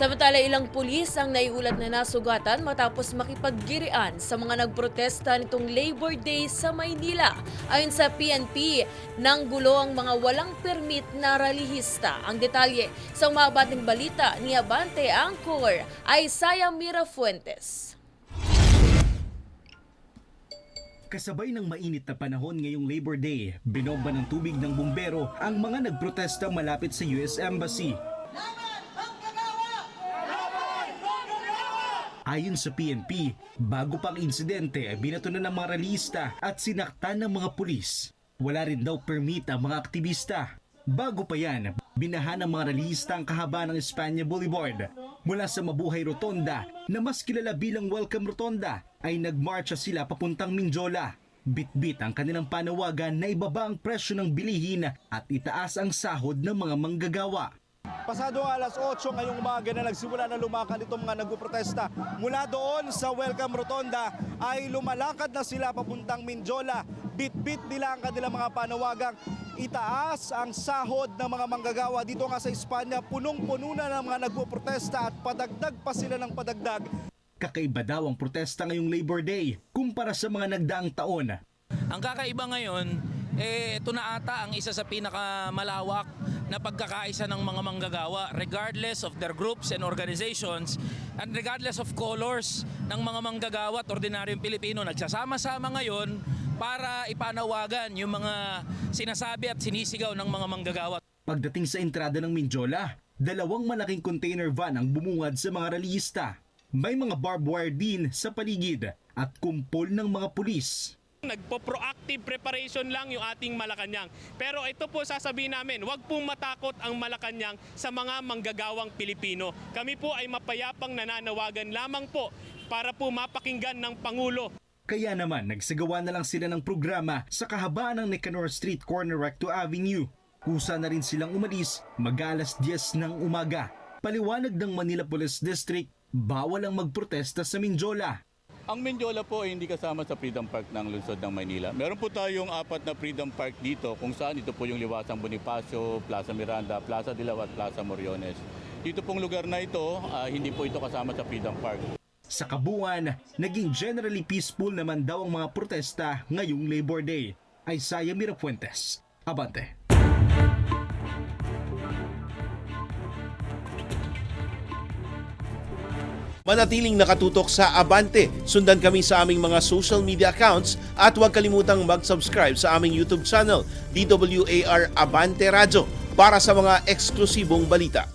Samantala, ilang pulis ang naiulat na nasugatan matapos makipaggirian sa mga nagprotesta nitong Labor Day sa Maynila. Ayon sa PNP, nanggulo ang mga walang permit na ralihista. Ang detalye sa umabating balita ni Abante Anchor ay Saya Mirafuentes. Kasabay ng mainit na panahon ngayong Labor Day, binomba ng tubig ng bumbero ang mga nagprotesta malapit sa US Embassy. Ayon sa PNP, bago pang insidente ay binato na ng mga ralista at sinaktan ng mga pulis. Wala rin daw permit ang mga aktivista. Bago pa yan, binahan ng mga ralista ang kahabaan ng Espanya Boulevard. Mula sa Mabuhay Rotonda, na mas kilala bilang Welcome Rotonda, ay nagmarcha sila papuntang Mindiola. Bit-bit ang kanilang panawagan na ibaba ang presyo ng bilihin at itaas ang sahod ng mga manggagawa. Pasado alas 8 ngayong umaga na nagsimula na lumakad itong mga nagpuprotesta. Mula doon sa Welcome Rotonda ay lumalakad na sila papuntang Mindiola. Bit-bit nila ang kanilang mga panawagang itaas ang sahod ng mga manggagawa. Dito nga sa Espanya, punong-puno na ng mga nagpuprotesta at padagdag pa sila ng padagdag. Kakaiba daw ang protesta ngayong Labor Day kumpara sa mga nagdaang taon. Ang kakaiba ngayon, ito na ata ang isa sa pinakamalawak na pagkakaisa ng mga manggagawa regardless of their groups and organizations and regardless of colors ng mga manggagawa at ordinaryong Pilipino. Nagsasama-sama ngayon para ipanawagan yung mga sinasabi at sinisigaw ng mga manggagawa. Pagdating sa entrada ng Mindiola, dalawang malaking container van ang bumungad sa mga rallyista. May mga barbed wire din sa paligid at kumpol ng mga pulis. Nagpo-proactive preparation lang yung ating Malacanang. Pero ito po sasabihin namin, huwag pong matakot ang Malacanang sa mga manggagawang Pilipino. Kami po ay mapayapang nananawagan lamang po para po mapakinggan ng Pangulo. Kaya naman nagsagawa na lang sila ng programa sa kahabaan ng Nicanor Street corner Recto Avenue. Kusa na rin silang umalis mag-alas 10 ng umaga. Paliwanag ng Manila Police District, bawal ang magprotesta sa Mindiola. Ang Mindiola po ay hindi kasama sa Freedom Park ng lungsod ng Maynila. Meron po tayong 4 na Freedom Park dito kung saan ito po yung Liwasang Bonifacio, Plaza Miranda, Plaza Dilaw at Plaza Moriones. Dito pong lugar na ito, hindi po ito kasama sa Freedom Park. Sa kabuuan, naging generally peaceful naman daw ang mga protesta ngayong Labor Day. Saya Mirafuentes, Abante. Manatiling nakatutok sa Abante. Sundan kami sa aming mga social media accounts at huwag kalimutang mag-subscribe sa aming YouTube channel, DWAR Abante Radio, para sa mga eksklusibong balita.